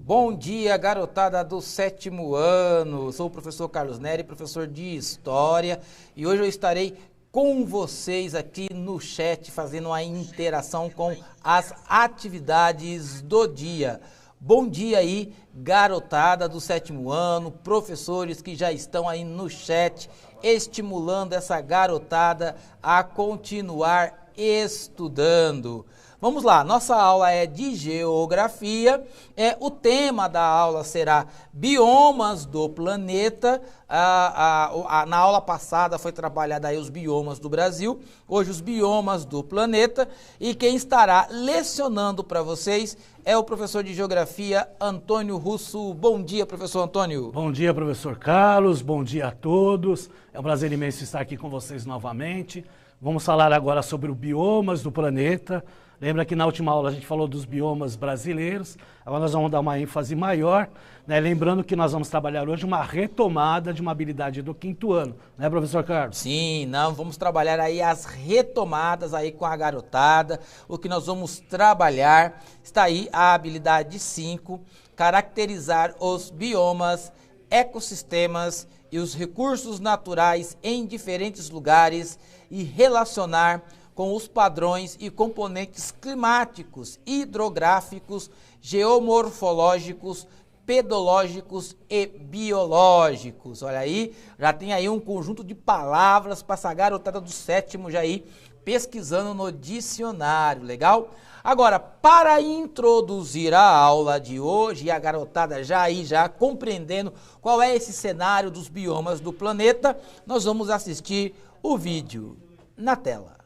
Bom dia, garotada do 7º ano. Sou o professor Carlos Neri, professor de História, e hoje eu estarei com vocês aqui no chat, fazendo uma interação com as atividades do dia. Bom dia aí, garotada do 7º ano, professores que já estão aí no chat, estimulando essa garotada a continuar estudando. Vamos lá, nossa aula é de geografia, o tema da aula será biomas do planeta. Na aula passada foi trabalhado aí os biomas do Brasil, hoje os biomas do planeta, e quem estará lecionando para vocês é o professor de geografia Antônio Russo. Bom dia, professor Antônio. Bom dia, professor Carlos, bom dia a todos, é um prazer imenso estar aqui com vocês novamente. Vamos falar agora sobre os biomas do planeta. Lembra que na última aula a gente falou dos biomas brasileiros, agora nós vamos dar uma ênfase maior, né? Lembrando que nós vamos trabalhar hoje uma retomada de uma habilidade do 5º ano, né, professor Carlos? Sim, vamos trabalhar aí as retomadas aí com a garotada. O que nós vamos trabalhar, está aí a habilidade 5, caracterizar os biomas, ecossistemas e os recursos naturais em diferentes lugares e relacionar com os padrões e componentes climáticos, hidrográficos, geomorfológicos, pedológicos e biológicos. Olha aí, já tem aí um conjunto de palavras para essa garotada do 7º já aí pesquisando no dicionário, legal? Agora, para introduzir a aula de hoje, e a garotada já compreendendo qual é esse cenário dos biomas do planeta, nós vamos assistir o vídeo na tela.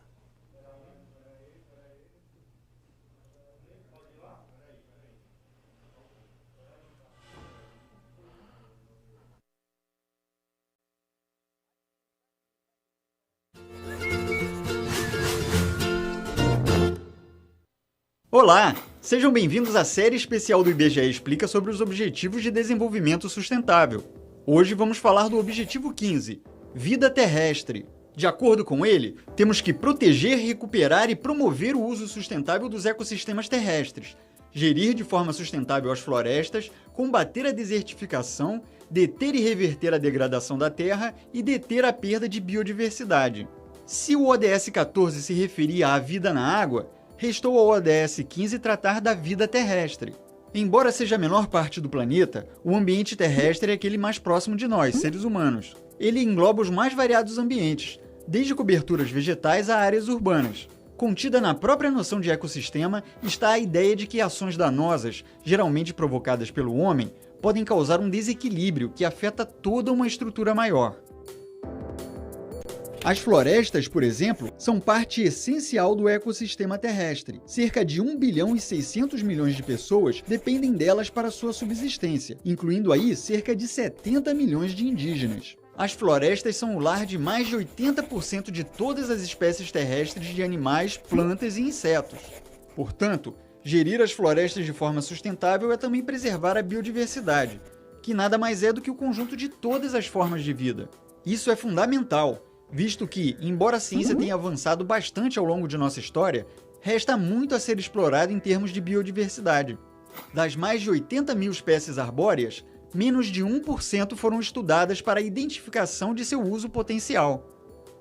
Olá! Sejam bem-vindos à série especial do IBGE Explica sobre os Objetivos de Desenvolvimento Sustentável. Hoje vamos falar do Objetivo 15, Vida Terrestre. De acordo com ele, temos que proteger, recuperar e promover o uso sustentável dos ecossistemas terrestres, gerir de forma sustentável as florestas, combater a desertificação, deter e reverter a degradação da terra e deter a perda de biodiversidade. Se o ODS 14 se referia à vida na água, restou ao ODS 15 tratar da vida terrestre. Embora seja a menor parte do planeta, o ambiente terrestre é aquele mais próximo de nós, seres humanos. Ele engloba os mais variados ambientes, desde coberturas vegetais a áreas urbanas. Contida na própria noção de ecossistema está a ideia de que ações danosas, geralmente provocadas pelo homem, podem causar um desequilíbrio que afeta toda uma estrutura maior. As florestas, por exemplo, são parte essencial do ecossistema terrestre. Cerca de 1 bilhão e 600 milhões de pessoas dependem delas para sua subsistência, incluindo aí cerca de 70 milhões de indígenas. As florestas são o lar de mais de 80% de todas as espécies terrestres de animais, plantas e insetos. Portanto, gerir as florestas de forma sustentável é também preservar a biodiversidade, que nada mais é do que o conjunto de todas as formas de vida. Isso é fundamental, visto que, embora a ciência tenha avançado bastante ao longo de nossa história, resta muito a ser explorado em termos de biodiversidade. Das mais de 80 mil espécies arbóreas, menos de 1% foram estudadas para a identificação de seu uso potencial.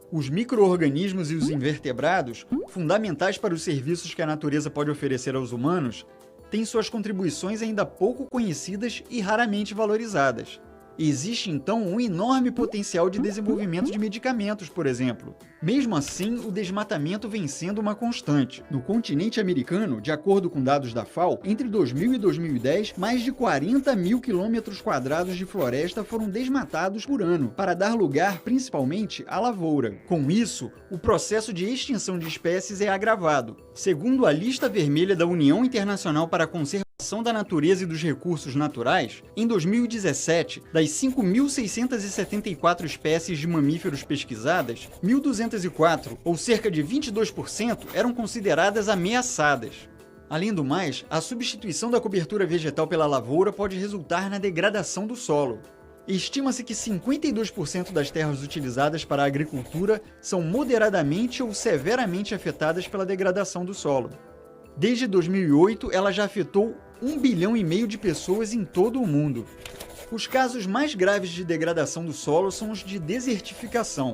Os micro-organismos e os invertebrados, fundamentais para os serviços que a natureza pode oferecer aos humanos, têm suas contribuições ainda pouco conhecidas e raramente valorizadas. Existe, então, um enorme potencial de desenvolvimento de medicamentos, por exemplo. Mesmo assim, o desmatamento vem sendo uma constante. No continente americano, de acordo com dados da FAO, entre 2000 e 2010, mais de 40 mil quilômetros quadrados de floresta foram desmatados por ano, para dar lugar, principalmente, à lavoura. Com isso, o processo de extinção de espécies é agravado. Segundo a lista vermelha da União Internacional para a Conservação da Natureza e dos Recursos Naturais, em 2017, das 5.674 espécies de mamíferos pesquisadas, 1.204, ou cerca de 22%, eram consideradas ameaçadas. Além do mais, a substituição da cobertura vegetal pela lavoura pode resultar na degradação do solo. Estima-se que 52% das terras utilizadas para a agricultura são moderadamente ou severamente afetadas pela degradação do solo. Desde 2008, ela já afetou 1,5 bilhão de pessoas em todo o mundo. Os casos mais graves de degradação do solo são os de desertificação.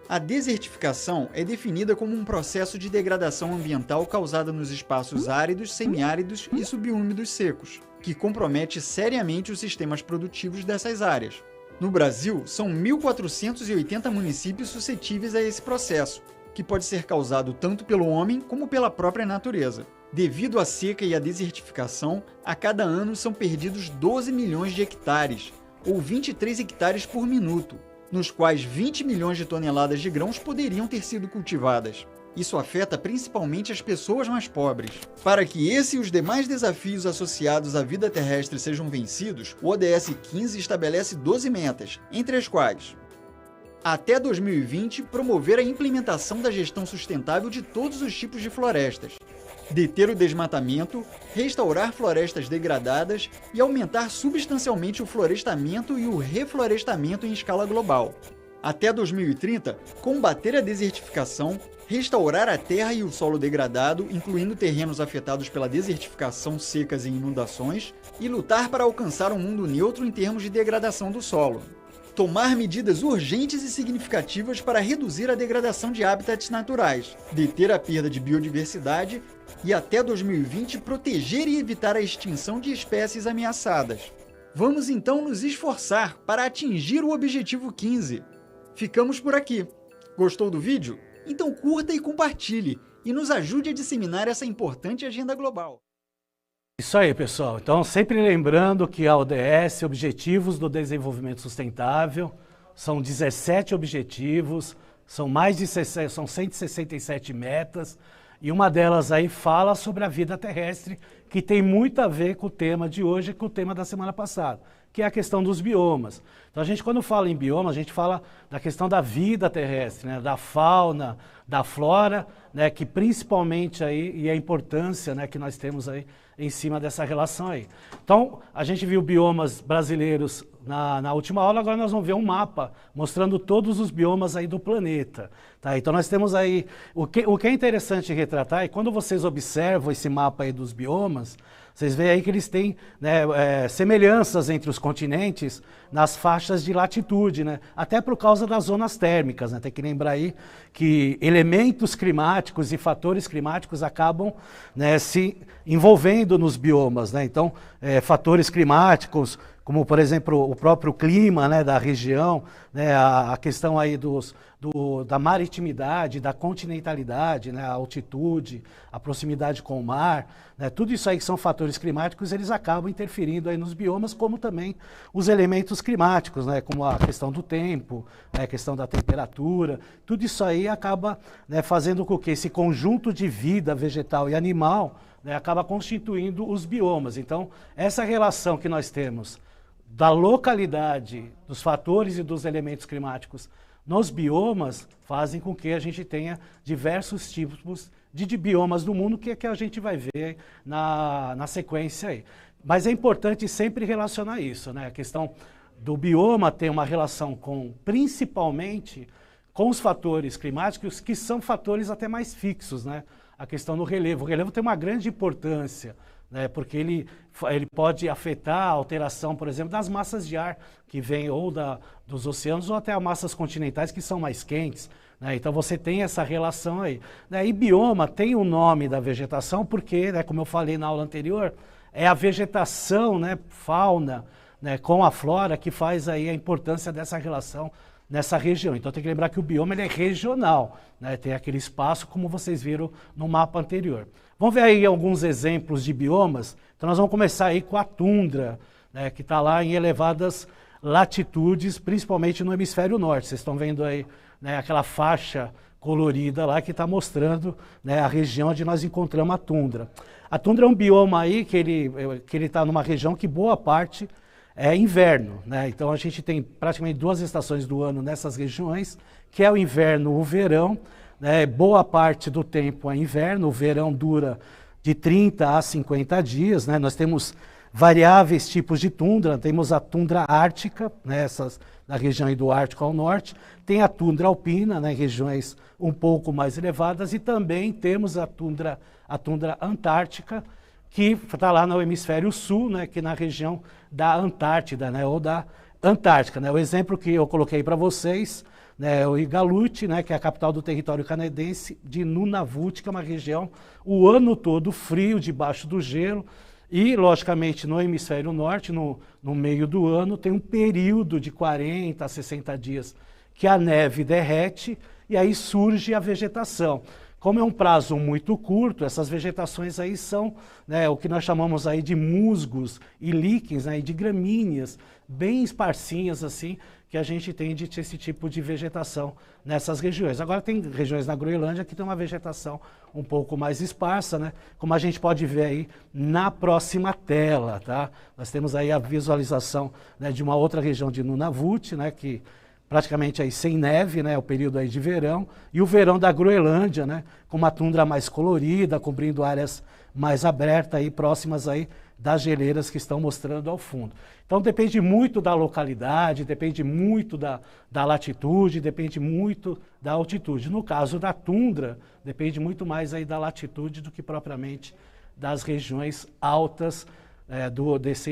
A desertificação é definida como um processo de degradação ambiental causada nos espaços áridos, semiáridos e subúmidos secos, que compromete seriamente os sistemas produtivos dessas áreas. No Brasil, são 1.480 municípios suscetíveis a esse processo, que pode ser causado tanto pelo homem como pela própria natureza. Devido à seca e à desertificação, a cada ano são perdidos 12 milhões de hectares, ou 23 hectares por minuto, nos quais 20 milhões de toneladas de grãos poderiam ter sido cultivadas. Isso afeta principalmente as pessoas mais pobres. Para que esse e os demais desafios associados à vida terrestre sejam vencidos, o ODS 15 estabelece 12 metas, entre as quais: até 2020, promover a implementação da gestão sustentável de todos os tipos de florestas, deter o desmatamento, restaurar florestas degradadas e aumentar substancialmente o florestamento e o reflorestamento em escala global. Até 2030, combater a desertificação, restaurar a terra e o solo degradado, incluindo terrenos afetados pela desertificação, secas e inundações, e lutar para alcançar um mundo neutro em termos de degradação do solo. Tomar medidas urgentes e significativas para reduzir a degradação de habitats naturais, deter a perda de biodiversidade e, até 2020, proteger e evitar a extinção de espécies ameaçadas. Vamos então nos esforçar para atingir o objetivo 15. Ficamos por aqui. Gostou do vídeo? Então curta e compartilhe e nos ajude a disseminar essa importante agenda global. Isso aí, pessoal. Então, sempre lembrando que a ODS, Objetivos do Desenvolvimento Sustentável, são 17 objetivos, são 167 metas, e uma delas aí fala sobre a vida terrestre, que tem muito a ver com o tema de hoje e com o tema da semana passada, que é a questão dos biomas. Então, a gente, quando fala em bioma, a gente fala da questão da vida terrestre, né, da fauna, da flora, né, que principalmente aí, e a importância, né, que nós temos aí em cima dessa relação aí. Então, a gente viu biomas brasileiros na última aula, agora nós vamos ver um mapa mostrando todos os biomas aí do planeta. Tá? Então, nós temos aí, o que é interessante retratar é quando vocês observam esse mapa aí dos biomas, vocês veem aí que eles têm, né, semelhanças entre os continentes nas faixas de latitude, né? Até por causa das zonas térmicas, né? Tem que lembrar aí que elementos climáticos e fatores climáticos acabam, né, se envolvendo nos biomas, né? Então, fatores climáticos, como por exemplo o próprio clima, né, da região, né, a questão aí da maritimidade, da continentalidade, né, a altitude, a proximidade com o mar, né, tudo isso aí que são fatores climáticos, eles acabam interferindo aí nos biomas, como também os elementos climáticos, né, como a questão do tempo, né, a questão da temperatura, tudo isso aí acaba, né, fazendo com que esse conjunto de vida vegetal e animal, né, acaba constituindo os biomas. Então, essa relação que nós temos da localidade, dos fatores e dos elementos climáticos nos biomas fazem com que a gente tenha diversos tipos de biomas do mundo, que é que a gente vai ver na sequência aí. Mas é importante sempre relacionar isso, né? A questão do bioma tem uma relação principalmente com os fatores climáticos, que são fatores até mais fixos, né? A questão do relevo. O relevo tem uma grande importância, né, porque ele pode afetar a alteração, por exemplo, das massas de ar que vêm ou dos oceanos ou até as massas continentais que são mais quentes, né? Então você tem essa relação aí, né? E bioma tem o nome da vegetação porque, né, como eu falei na aula anterior, é a vegetação, né, fauna, né, com a flora que faz aí a importância dessa relação nessa região. Então tem que lembrar que o bioma ele é regional, né? Tem aquele espaço como vocês viram no mapa anterior. Vamos ver aí alguns exemplos de biomas. Então nós vamos começar aí com a tundra, né, que está lá em elevadas latitudes, principalmente no hemisfério norte. Vocês estão vendo aí, né, aquela faixa colorida lá que está mostrando, né, a região onde nós encontramos a tundra. A tundra é um bioma aí que ele está numa região que boa parte é inverno, né? Então a gente tem praticamente 2 estações do ano nessas regiões, que é o inverno e o verão, né? Boa parte do tempo é inverno, o verão dura de 30 a 50 dias, né? Nós temos variáveis tipos de tundra, temos a tundra ártica, né? Na região do Ártico ao norte, tem a tundra alpina, né? Em regiões um pouco mais elevadas, e também temos a tundra antártica, que está lá no hemisfério sul, né, que na região da Antártida, né, ou da Antártica. Né. O exemplo que eu coloquei para vocês, né, é o Iqaluit, né, que é a capital do território canadense de Nunavut, que é uma região o ano todo frio, debaixo do gelo, e, logicamente, no hemisfério norte, no meio do ano, tem um período de 40 a 60 dias que a neve derrete e aí surge a vegetação. Como é um prazo muito curto, essas vegetações aí são, né, o que nós chamamos aí de musgos e líquens, né, de gramíneas, bem esparsinhas assim, que a gente tem de ter esse tipo de vegetação nessas regiões. Agora tem regiões na Groenlândia que tem uma vegetação um pouco mais esparsa, né, como a gente pode ver aí na próxima tela, tá? Nós temos aí a visualização, né, de uma outra região de Nunavut, né, que praticamente aí sem neve, né, o período aí de verão, e o verão da Groenlândia, né, com uma tundra mais colorida, cobrindo áreas mais abertas aí, próximas aí das geleiras que estão mostrando ao fundo. Então depende muito da localidade, depende muito da latitude, depende muito da altitude. No caso da tundra, depende muito mais aí da latitude do que propriamente das regiões altas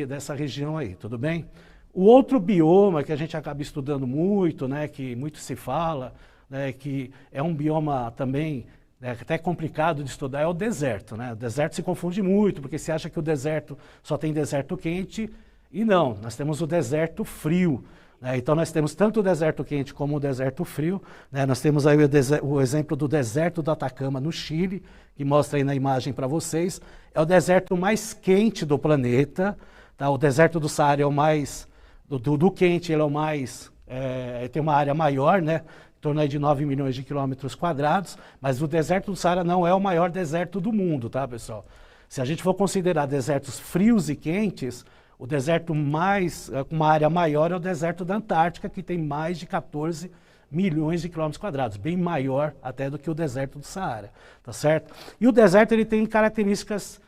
dessa região aí, tudo bem? O outro bioma que a gente acaba estudando muito, né, que muito se fala, né, que é um bioma também até complicado de estudar, é o deserto. Né? O deserto se confunde muito, porque se acha que o deserto só tem deserto quente, e não, nós temos o deserto frio. Né? Então nós temos tanto o deserto quente como o deserto frio. Né? Nós temos aí o exemplo do deserto do Atacama, no Chile, que mostra aí na imagem para vocês. É o deserto mais quente do planeta. Tá? O deserto do Saara é o mais... Do quente, ele é o mais, tem uma área maior, né, em torno aí de 9 milhões de quilômetros quadrados, mas o deserto do Saara não é o maior deserto do mundo, tá, pessoal? Se a gente for considerar desertos frios e quentes, o deserto mais, com uma área maior é o deserto da Antártica, que tem mais de 14 milhões de quilômetros quadrados, bem maior até do que o deserto do Saara, tá certo? E o deserto, ele tem características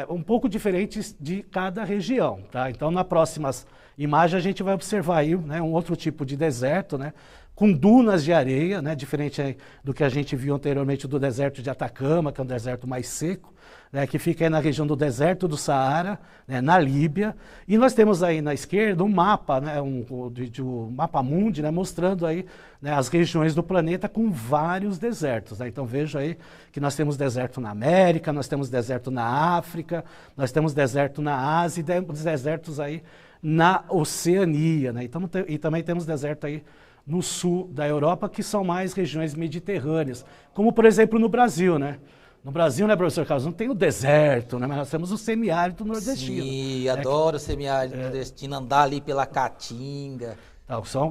um pouco diferentes de cada região, tá? Então, nas próximas imagens, a gente vai observar aí, né, um outro tipo de deserto, né, com dunas de areia, né, diferente aí do que a gente viu anteriormente do deserto de Atacama, que é um deserto mais seco, né, que fica aí na região do deserto do Saara, né, na Líbia. E nós temos aí na esquerda um mapa, né, um mapa mundi, né, mostrando aí, né, as regiões do planeta com vários desertos. Né? Então veja aí que nós temos deserto na América, nós temos deserto na África, nós temos deserto na Ásia e temos desertos aí na Oceania. Né? Então, e também temos deserto aí no sul da Europa, que são mais regiões mediterrâneas, como por exemplo no Brasil, né? No Brasil, né, professor Carlos, não tem o deserto, né, mas nós temos o semiárido nordestino. Sim, adoro o semiárido nordestino, andar ali pela Caatinga.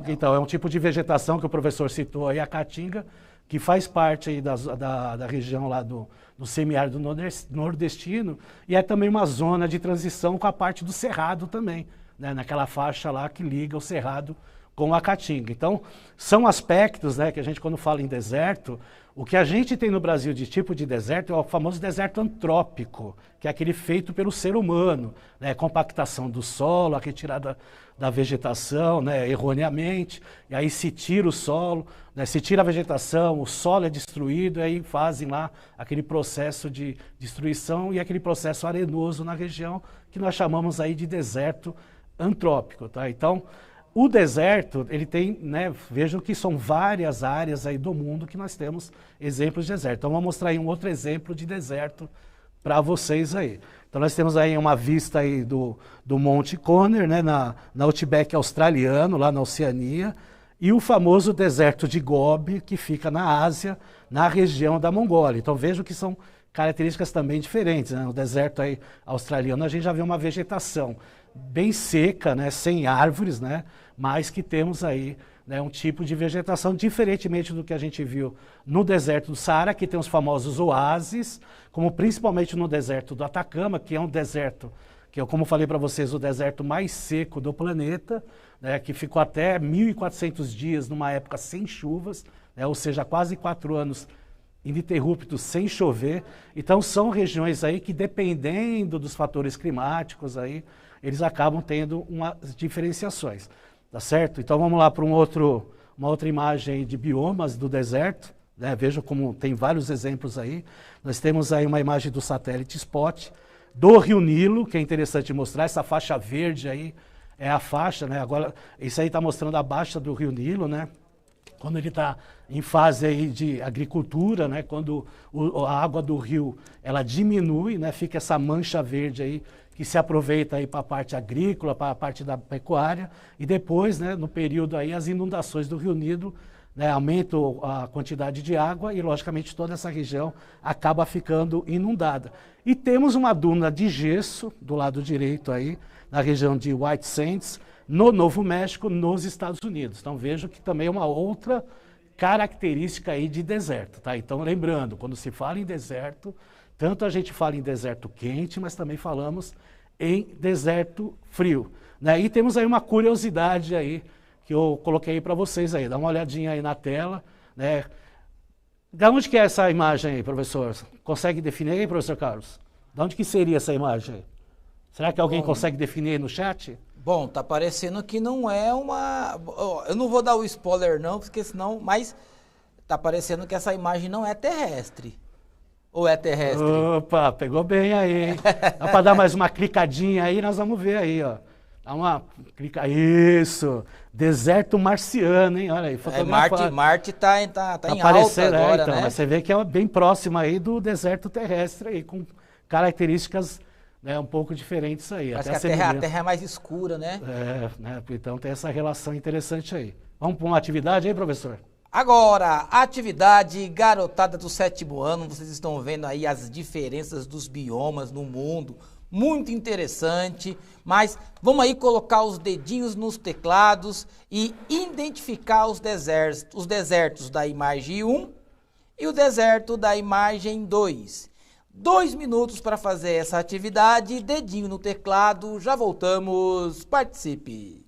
Então, é um tipo de vegetação que o professor citou aí, a Caatinga, que faz parte aí da região lá do semiárido nordestino, e é também uma zona de transição com a parte do Cerrado também, né, naquela faixa lá que liga o Cerrado com a Caatinga. Então, são aspectos, né, que a gente, quando fala em deserto, o que a gente tem no Brasil de tipo de deserto é o famoso deserto antrópico, que é aquele feito pelo ser humano, né, compactação do solo, a retirada da vegetação, né, erroneamente, e aí se tira o solo, né, se tira a vegetação, o solo é destruído, e aí fazem lá aquele processo de destruição e aquele processo arenoso na região, que nós chamamos aí de deserto antrópico. Tá? Então, o deserto, ele tem, né, vejam que são várias áreas aí do mundo que nós temos exemplos de deserto. Então, vou mostrar aí um outro exemplo de deserto para vocês aí. Então, nós temos aí uma vista aí do Monte Conner, né, na Outback australiano, lá na Oceania, e o famoso deserto de Gobi, que fica na Ásia, na região da Mongólia. Então, vejam que são características também diferentes. Né? No deserto aí australiano, a gente já vê uma vegetação bem seca, né, sem árvores, né, mas que temos aí, né, um tipo de vegetação diferentemente do que a gente viu no deserto do Saara, que tem os famosos oásis, como principalmente no deserto do Atacama, que é um deserto que, como falei para vocês, o deserto mais seco do planeta, né, que ficou até 1.400 dias numa época sem chuvas, né, ou seja, quase 4 anos ininterruptos sem chover. Então são regiões aí que, dependendo dos fatores climáticos aí, eles acabam tendo umas diferenciações, tá certo? Então vamos lá para uma outra imagem de biomas do deserto, né? Vejam como tem vários exemplos aí. Nós temos aí uma imagem do satélite SPOT, do Rio Nilo, que é interessante mostrar, essa faixa verde aí é a faixa, né? Agora, isso aí está mostrando a baixa do Rio Nilo, né? Quando ele está em fase aí de agricultura, né? Quando a água do rio ela diminui, né? Fica essa mancha verde aí que se aproveita aí para a parte agrícola, para a parte da pecuária, e depois, né, no período aí, as inundações do Rio Nilo, né, aumentam a quantidade de água e, logicamente, toda essa região acaba ficando inundada. E temos uma duna de gesso do lado direito aí, na região de White Sands, no Novo México, nos Estados Unidos. Então, vejo que também é uma outra característica aí de deserto, tá? Então, lembrando, quando se fala em deserto, tanto a gente fala em deserto quente, mas também falamos em deserto frio, né? E temos aí uma curiosidade aí, que eu coloquei para vocês aí, dá uma olhadinha aí na tela, né? Da onde que é essa imagem aí, professor? Consegue definir aí, professor Carlos? Da onde que seria essa imagem aí? Será que alguém consegue definir aí no chat? Bom, tá parecendo que não é uma... Eu não vou dar o spoiler não, porque senão... Mas tá parecendo que essa imagem não é terrestre. Ou é terrestre? Opa, pegou bem aí, hein? Dá para dar mais uma clicadinha aí, nós vamos ver aí, ó. Dá uma clica, isso, deserto marciano, hein? Olha aí, fotografado. Marte tá em alta agora, então, né? Mas você vê que é bem próximo aí do deserto terrestre aí, com características, né, um pouco diferentes aí. Parece até que a terra é mais escura, né? Né? Então tem essa relação interessante aí. Vamos para uma atividade aí, professor? Agora, atividade garotada do 7º ano, vocês estão vendo aí as diferenças dos biomas no mundo, muito interessante, mas vamos aí colocar os dedinhos nos teclados e identificar os desertos da imagem 1 e o deserto da imagem 2. 2 minutos para fazer essa atividade, dedinho no teclado, já voltamos, participe!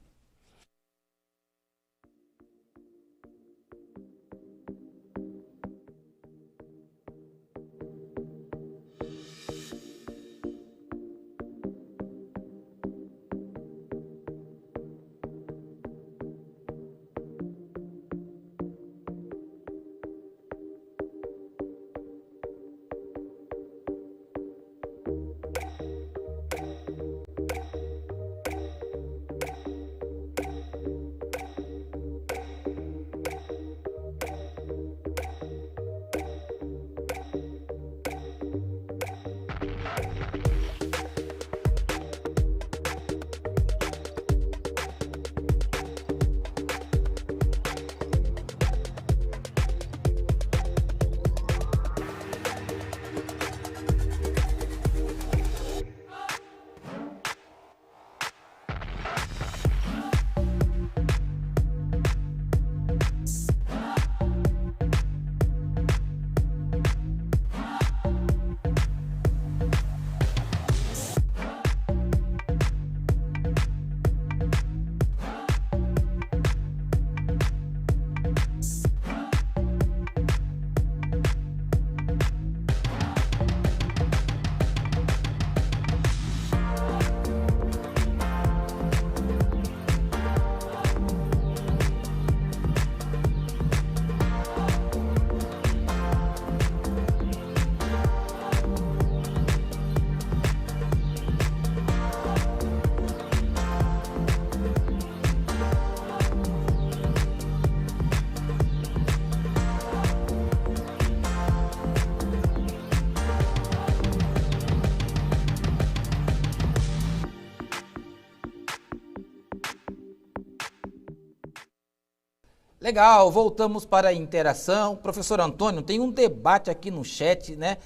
Legal, voltamos para a interação. Professor Antônio, tem um debate aqui no chat, né?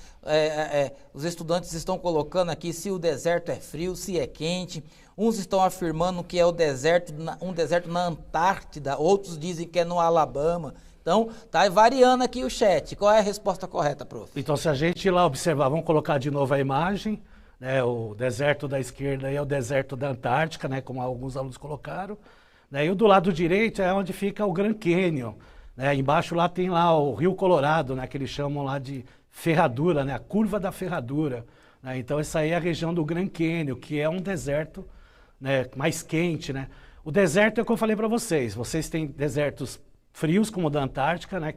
Os estudantes estão colocando aqui se o deserto é frio, se é quente. Uns estão afirmando que é um deserto na Antártida, outros dizem que é no Alabama. Então, tá variando aqui o chat. Qual é a resposta correta, prof? Então, se a gente ir lá observar, vamos colocar de novo a imagem, né? O deserto da esquerda é o deserto da Antártica, né? Como alguns alunos colocaram. E o do lado direito é onde fica o Grand Canyon, né? Embaixo lá tem lá o Rio Colorado, né? Que eles chamam lá de ferradura, né? A curva da ferradura, né? Então essa aí é a região do Grand Canyon, que é um deserto, né, mais quente, né? O deserto é o que eu falei para vocês têm desertos frios como o da Antártica, né,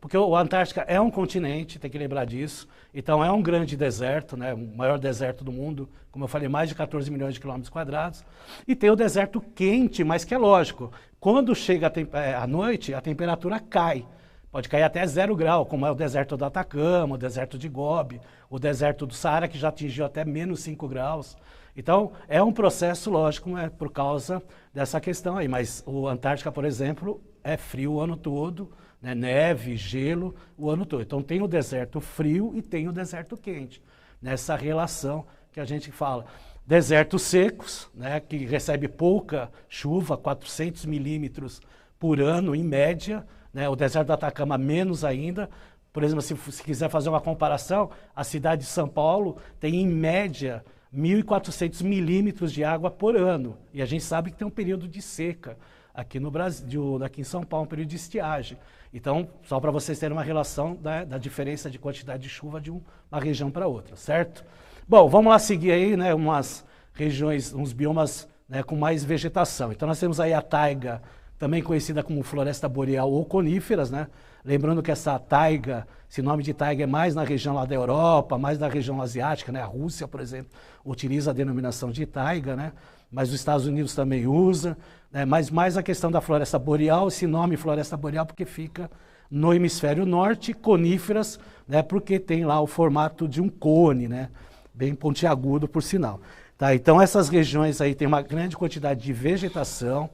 porque a Antártica é um continente, tem que lembrar disso, então é um grande deserto, né, o maior deserto do mundo, como eu falei, mais de 14 milhões de quilômetros quadrados, e tem o deserto quente, mas que é lógico, quando chega à noite, a temperatura cai, pode cair até 0 grau, como é o deserto do Atacama, o deserto de Gobi, o deserto do Saara, que já atingiu até menos 5 graus. Então, é um processo lógico, né, por causa dessa questão aí, mas o Antártica, por exemplo, é frio o ano todo, né, neve, gelo o ano todo. Então tem o deserto frio e tem o deserto quente, nessa relação que a gente fala. Desertos secos, né, que recebe pouca chuva, 400 milímetros por ano em média, né, o deserto do Atacama menos ainda. Por exemplo, se quiser fazer uma comparação, a cidade de São Paulo tem em média 1.400 milímetros de água por ano, e a gente sabe que tem um período de seca aqui no Brasil, aqui em São Paulo, um período de estiagem. Então, só para vocês terem uma relação da diferença de quantidade de chuva de uma região para outra, certo? Bom, vamos lá seguir aí, né, umas regiões, uns biomas, né, com mais vegetação. Então, nós temos aí a taiga, também conhecida como floresta boreal ou coníferas, né? Lembrando que essa taiga, esse nome de taiga é mais na região lá da Europa, mais na região asiática, né? A Rússia, por exemplo, utiliza a denominação de taiga, né? Mas os Estados Unidos também usa, né? Mas mais a questão da floresta boreal, esse nome floresta boreal porque fica no hemisfério norte, coníferas, né? Porque tem lá o formato de um cone, né? Bem pontiagudo, por sinal. Tá? Então essas regiões aí tem uma grande quantidade de vegetação,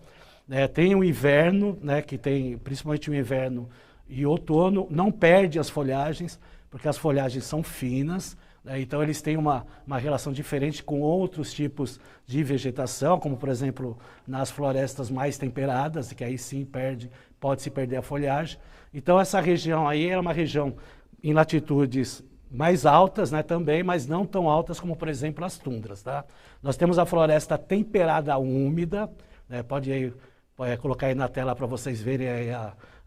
né? Tem o inverno, né? Que tem principalmente o inverno e outono, não perde as folhagens, porque as folhagens são finas, né? Então eles têm uma relação diferente com outros tipos de vegetação, como por exemplo nas florestas mais temperadas, que aí sim pode-se perder a folhagem. Então essa região aí é uma região em latitudes mais altas, né, também, mas não tão altas como por exemplo as tundras. Tá? Nós temos a floresta temperada úmida, né? Pode colocar aí na tela para vocês verem aí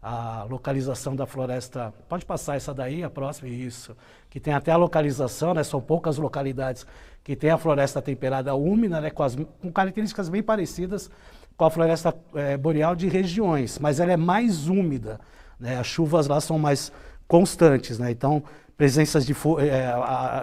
a localização da floresta. Pode passar essa daí, a próxima, isso. Que tem até a localização, né? São poucas localidades que tem a floresta temperada úmida, né? Com características bem parecidas com a floresta boreal de regiões, mas ela é mais úmida, né? As chuvas lá são mais constantes, né? Então, presenças de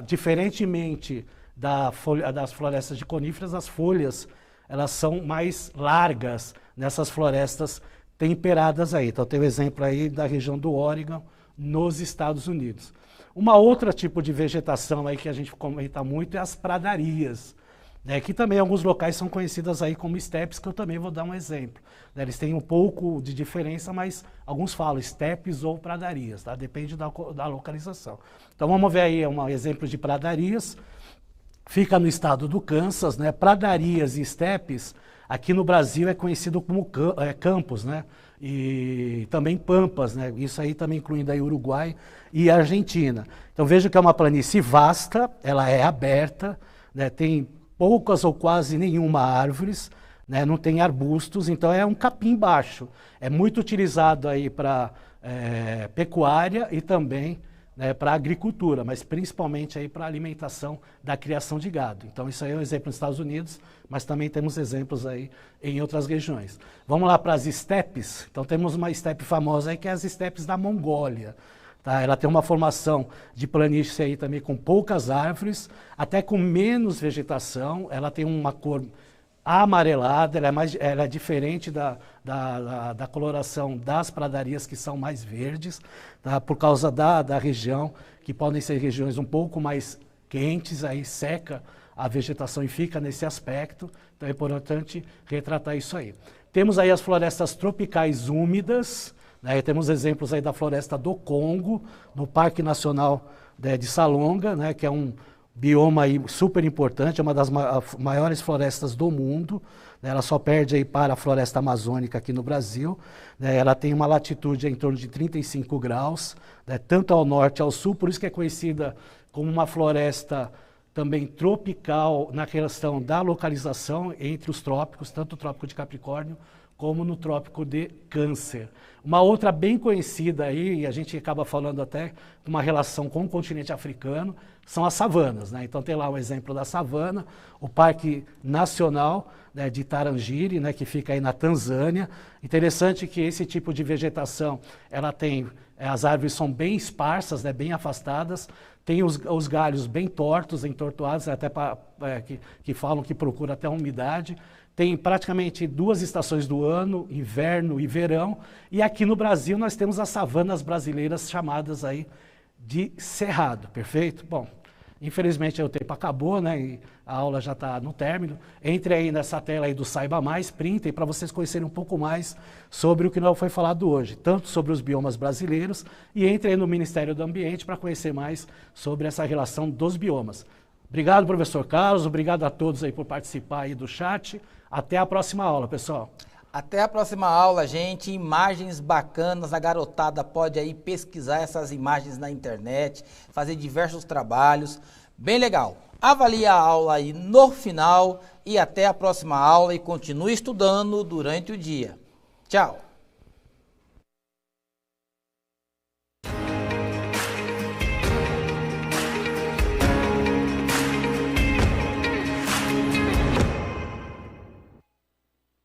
diferentemente das florestas de coníferas, as folhas elas são mais largas nessas florestas temperadas aí. Então tem o exemplo aí da região do Oregon, nos Estados Unidos. Uma outra tipo de vegetação aí que a gente comenta muito é as pradarias, né, que também em alguns locais são conhecidas aí como estepes, que eu também vou dar um exemplo. Né, eles têm um pouco de diferença, mas alguns falam estepes ou pradarias, tá? Depende da localização. Então vamos ver aí um exemplo de pradarias. Fica no estado do Kansas, né? Pradarias e estepes, aqui no Brasil é conhecido como campos, né? E também pampas, né? Isso aí também incluindo aí Uruguai e Argentina. Então veja que é uma planície vasta, ela é aberta, né? Tem poucas ou quase nenhuma árvores, né? Não tem arbustos, então é um capim baixo. É muito utilizado aí para pecuária e também, né, para a agricultura, mas principalmente aí para a alimentação da criação de gado. Então isso aí é um exemplo nos Estados Unidos, mas também temos exemplos aí em outras regiões. Vamos lá para as estepes. Então temos uma estepe famosa aí que é as estepes da Mongólia. Tá? Ela tem uma formação de planície aí também com poucas árvores, até com menos vegetação. Ela tem uma cor amarelada, ela é diferente da coloração das pradarias, que são mais verdes, tá? Por causa da região, que podem ser regiões um pouco mais quentes, aí seca a vegetação e fica nesse aspecto, então é importante retratar isso aí. Temos aí as florestas tropicais úmidas, né? Temos exemplos aí da floresta do Congo, no Parque Nacional de Salonga, né? Que é um bioma aí super importante, é uma das maiores florestas do mundo, né? Ela só perde aí para a floresta amazônica aqui no Brasil, né? Ela tem uma latitude em torno de 35 graus, né? Tanto ao norte ao sul, por isso que é conhecida como uma floresta também tropical na questão da localização entre os trópicos, tanto o Trópico de Capricórnio como no Trópico de Câncer. Uma outra bem conhecida aí, e a gente acaba falando até uma relação com o continente africano, são as savanas, né? Então tem lá um exemplo da savana, o Parque Nacional, né, de Tarangire, né, que fica aí na Tanzânia. Interessante que esse tipo de vegetação, ela tem, as árvores são bem esparsas, né, bem afastadas, tem os galhos bem tortos, entortoados, até que falam que procura até umidade. Tem praticamente 2 estações do ano, inverno e verão. E aqui no Brasil nós temos as savanas brasileiras chamadas aí de cerrado, perfeito? Bom, infelizmente o tempo acabou, né? E a aula já está no término. Entre aí nessa tela aí do Saiba Mais, printem para vocês conhecerem um pouco mais sobre o que não foi falado hoje, tanto sobre os biomas brasileiros, e entre aí no Ministério do Ambiente para conhecer mais sobre essa relação dos biomas. Obrigado, professor Carlos, obrigado a todos aí por participar aí do chat. Até a próxima aula, pessoal. Até a próxima aula, gente. Imagens bacanas, a garotada pode aí pesquisar essas imagens na internet, fazer diversos trabalhos, bem legal. Avalie a aula aí no final e até a próxima aula e continue estudando durante o dia. Tchau!